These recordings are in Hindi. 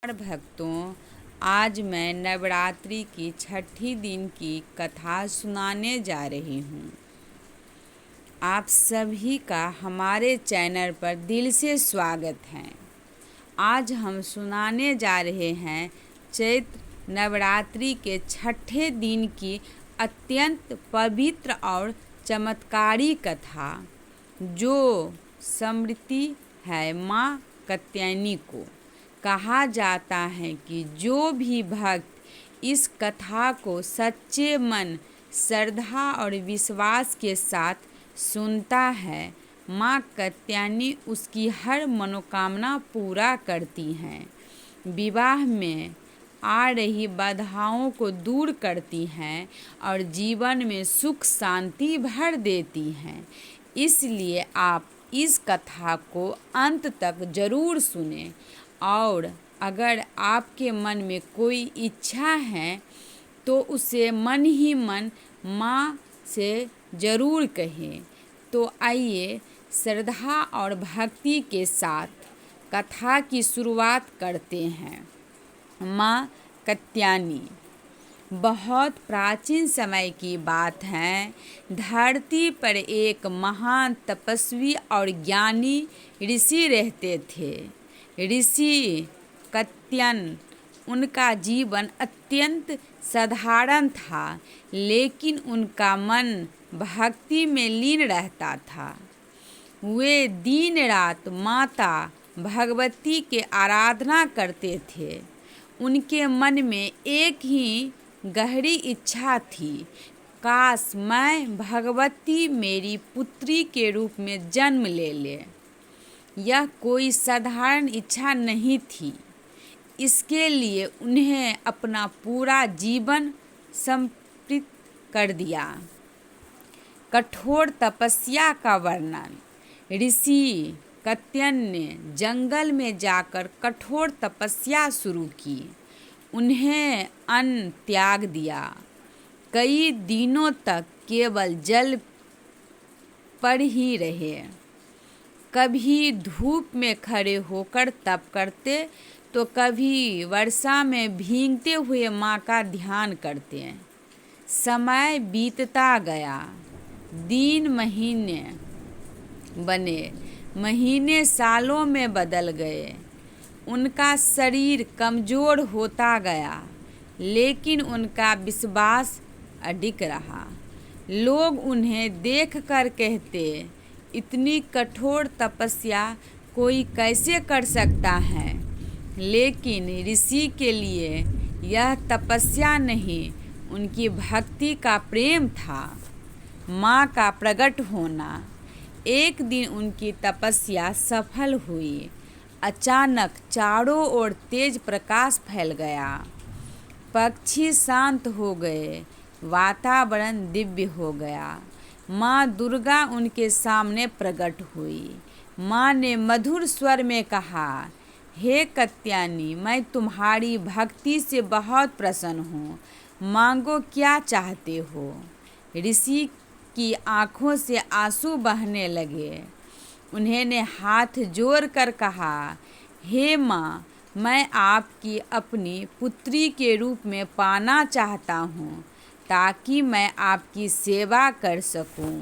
भक्तों, आज मैं नवरात्रि की छठी दिन की कथा सुनाने जा रही हूँ। आप सभी का हमारे चैनल पर दिल से स्वागत है। आज हम सुनाने जा रहे हैं चैत्र नवरात्रि के छठे दिन की अत्यंत पवित्र और चमत्कारी कथा, जो समर्पित है माँ कात्यायनी को। कहा जाता है कि जो भी भक्त इस कथा को सच्चे मन, श्रद्धा और विश्वास के साथ सुनता है, माँ कात्यायनी उसकी हर मनोकामना पूरा करती हैं। विवाह में आ रही बाधाओं को दूर करती हैं और जीवन में सुख शांति भर देती हैं। इसलिए आप इस कथा को अंत तक जरूर सुनें, और अगर आपके मन में कोई इच्छा है तो उसे मन ही मन माँ से ज़रूर कहें। तो आइए श्रद्धा और भक्ति के साथ कथा की शुरुआत करते हैं। माँ कात्यायनी। बहुत प्राचीन समय की बात है। धरती पर एक महान तपस्वी और ज्ञानी ऋषि रहते थे। ऋषि कात्यायन। उनका जीवन अत्यंत साधारण था, लेकिन उनका मन भक्ति में लीन रहता था। वे दिन रात माता भगवती के आराधना करते थे। उनके मन में एक ही गहरी इच्छा थी, काश मैं भगवती मेरी पुत्री के रूप में जन्म ले ले। यह कोई साधारण इच्छा नहीं थी। इसके लिए उन्हें अपना पूरा जीवन समर्पित कर दिया। कठोर तपस्या का वर्णन। ऋषि कात्यायन ने जंगल में जाकर कठोर तपस्या शुरू की। उन्हें अन्न त्याग दिया। कई दिनों तक केवल जल पर ही रहे। कभी धूप में खड़े होकर तप करते, तो कभी वर्षा में भीगते हुए माँ का ध्यान करते। समय बीतता गया। दिन महीने बने, महीने सालों में बदल गए। उनका शरीर कमज़ोर होता गया, लेकिन उनका विश्वास अडिग रहा। लोग उन्हें देखकर कहते, इतनी कठोर तपस्या कोई कैसे कर सकता है। लेकिन ऋषि के लिए यह तपस्या नहीं, उनकी भक्ति का प्रेम था। माँ का प्रकट होना। एक दिन उनकी तपस्या सफल हुई। अचानक चारों ओर तेज प्रकाश फैल गया। पक्षी शांत हो गए। वातावरण दिव्य हो गया। माँ दुर्गा उनके सामने प्रकट हुई। माँ ने मधुर स्वर में कहा, हे कात्यायनी, मैं तुम्हारी भक्ति से बहुत प्रसन्न हूँ। मांगो, क्या चाहते हो। ऋषि की आँखों से आंसू बहने लगे। उन्होंने हाथ जोड़कर कहा, हे माँ, मैं आपकी अपनी पुत्री के रूप में पाना चाहता हूँ, ताकि मैं आपकी सेवा कर सकूं।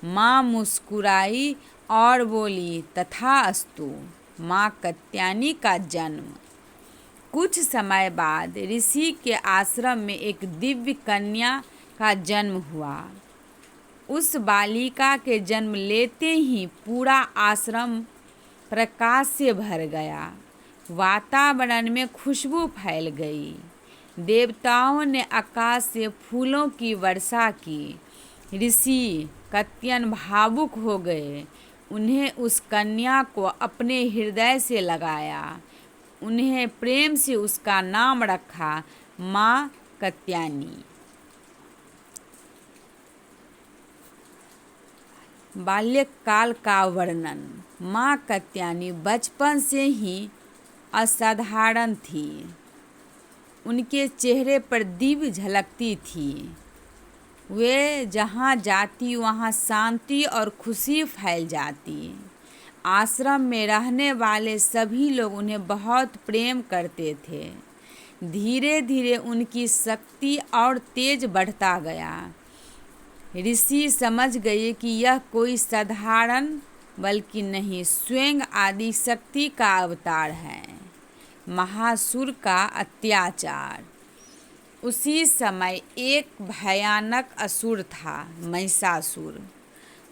माँ मुस्कुराई और बोली, तथास्तु। माँ कात्यायनी का जन्म। कुछ समय बाद ऋषि के आश्रम में एक दिव्य कन्या का जन्म हुआ। उस बालिका के जन्म लेते ही पूरा आश्रम प्रकाश से भर गया। वातावरण में खुशबू फैल गई। देवताओं ने आकाश से फूलों की वर्षा की। ऋषि कात्यायन भावुक हो गए। उन्हें उस कन्या को अपने हृदय से लगाया। उन्हें प्रेम से उसका नाम रखा, माँ कात्यायनी। बाल्यकाल का वर्णन। माँ कात्यायनी बचपन से ही असाधारण थी। उनके चेहरे पर दिव्य झलकती थी। वे जहाँ जाती वहाँ शांति और खुशी फैल जाती। आश्रम में रहने वाले सभी लोग उन्हें बहुत प्रेम करते थे। धीरे धीरे उनकी शक्ति और तेज बढ़ता गया। ऋषि समझ गए कि यह कोई साधारण बल्कि नहीं, स्वयं आदि शक्ति का अवतार है। महासुर का अत्याचार। उसी समय एक भयानक असुर था, महिषासुर।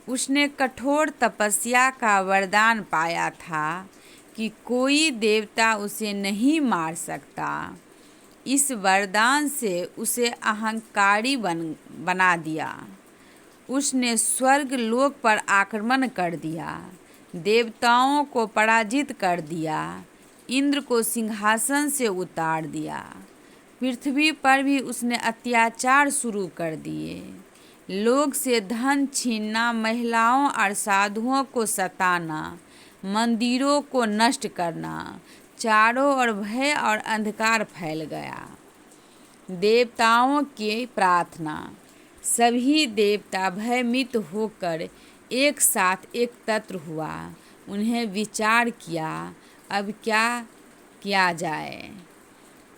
उसने कठोर तपस्या का वरदान पाया था कि कोई देवता उसे नहीं मार सकता। इस वरदान से उसे अहंकारी बना दिया। उसने स्वर्ग लोक पर आक्रमण कर दिया, देवताओं को पराजित कर दिया, इंद्र को सिंहासन से उतार दिया। पृथ्वी पर भी उसने अत्याचार शुरू कर दिए। लोग से धन छीनना, महिलाओं और साधुओं को सताना, मंदिरों को नष्ट करना, चारों ओर भय और अंधकार फैल गया। देवताओं की प्रार्थना। सभी देवता भयभीत होकर एक साथ एकत्र हुआ। उन्हें विचार किया, अब क्या किया जाए।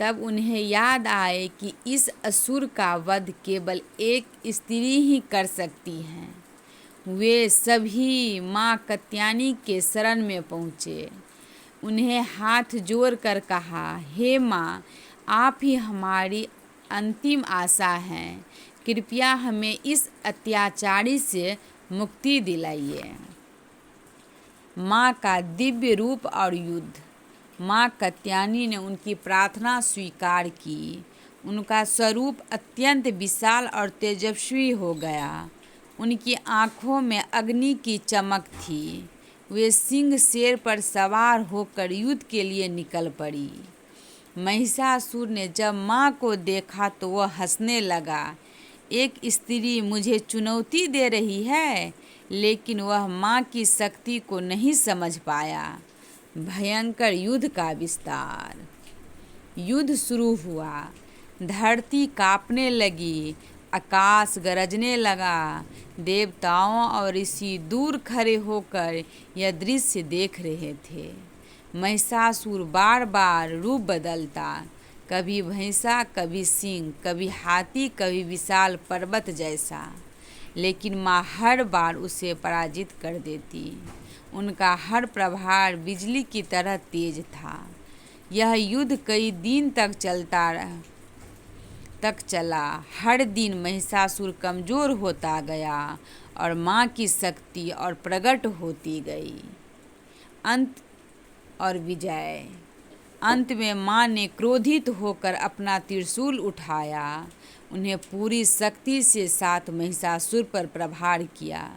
तब उन्हें याद आए कि इस असुर का वध केवल एक स्त्री ही कर सकती है। वे सभी माँ कात्यायनी के शरण में पहुँचे। उन्हें हाथ जोड़कर कहा, हे माँ, आप ही हमारी अंतिम आशा हैं। कृपया हमें इस अत्याचारी से मुक्ति दिलाइए। माँ का दिव्य रूप और युद्ध। माँ कात्यायनी ने उनकी प्रार्थना स्वीकार की। उनका स्वरूप अत्यंत विशाल और तेजस्वी हो गया। उनकी आँखों में अग्नि की चमक थी। वे सिंह शेर पर सवार होकर युद्ध के लिए निकल पड़ी। महिषासुर ने जब माँ को देखा तो वह हंसने लगा। एक स्त्री मुझे चुनौती दे रही है, लेकिन वह माँ की शक्ति को नहीं समझ पाया। भयंकर युद्ध का विस्तार। युद्ध शुरू हुआ। धरती कांपने लगी, आकाश गरजने लगा। देवताओं और ऋषि दूर खड़े होकर यह दृश्य देख रहे थे। महिषासुर बार बार रूप बदलता, कभी भैंसा, कभी सिंह, कभी हाथी, कभी विशाल पर्वत जैसा, लेकिन माँ हर बार उसे पराजित कर देती। उनका हर प्रहार बिजली की तरह तेज था। यह युद्ध कई दिन तक चला। हर दिन महिषासुर कमज़ोर होता गया और माँ की शक्ति और प्रकट होती गई। अंत और विजय। अंत में माँ ने क्रोधित होकर अपना त्रिशूल उठाया। उन्हें पूरी शक्ति से साथ महिषासुर पर प्रहार किया।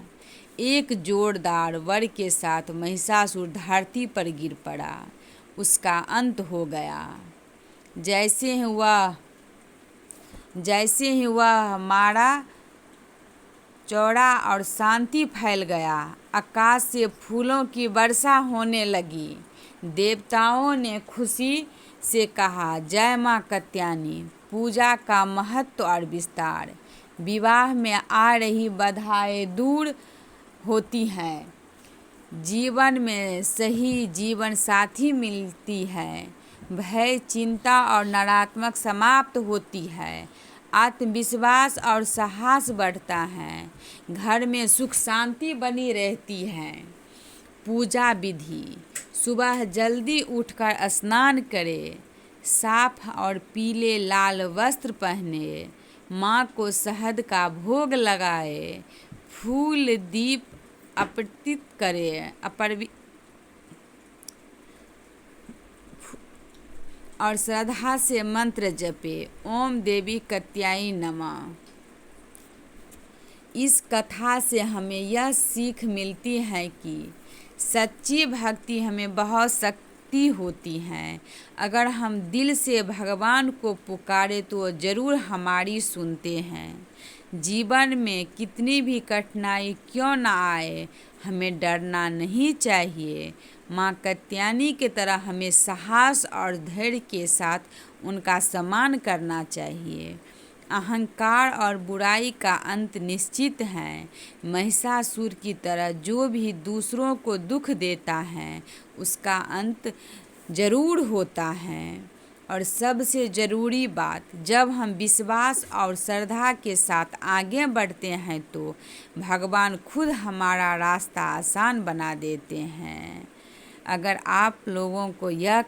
एक जोरदार वर के साथ महिषासुर धरती पर गिर पड़ा। उसका अंत हो गया। जैसे ही वह मारा, चौड़ा और शांति फैल गया। आकाश से फूलों की वर्षा होने लगी। देवताओं ने खुशी से कहा, जय माँ कात्यायनी। पूजा का महत्व और विस्तार। विवाह में आ रही बाधाएं दूर होती हैं। जीवन में सही जीवन साथी मिलती है। भय, चिंता और नकारात्मक समाप्त होती है। आत्मविश्वास और साहस बढ़ता है। घर में सुख शांति बनी रहती है। पूजा विधि। सुबह जल्दी उठकर स्नान करें। साफ और पीले लाल वस्त्र पहने। माँ को शहद का भोग लगाए। फूल दीप अर्पित करें। और श्रद्धा से मंत्र जपे, ओम देवी कात्यायनी नमः। इस कथा से हमें यह सीख मिलती है कि सच्ची भक्ति हमें बहुत शक्ति होती है। अगर हम दिल से भगवान को पुकारे तो वो ज़रूर हमारी सुनते हैं। जीवन में कितनी भी कठिनाई क्यों ना आए, हमें डरना नहीं चाहिए। माँ कात्यायनी की तरह हमें साहस और धैर्य के साथ उनका सम्मान करना चाहिए। अहंकार और बुराई का अंत निश्चित है। महिषासुर की तरह जो भी दूसरों को दुख देता है उसका अंत जरूर होता है। और सबसे ज़रूरी बात, जब हम विश्वास और श्रद्धा के साथ आगे बढ़ते हैं तो भगवान खुद हमारा रास्ता आसान बना देते हैं। अगर आप लोगों को यह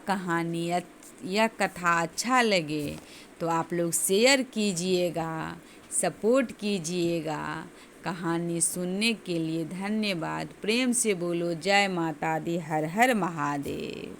कथा अच्छा लगे तो आप लोग शेयर कीजिएगा, सपोर्ट कीजिएगा। कहानी सुनने के लिए धन्यवाद। प्रेम से बोलो जय माता दी, हर हर महादेव।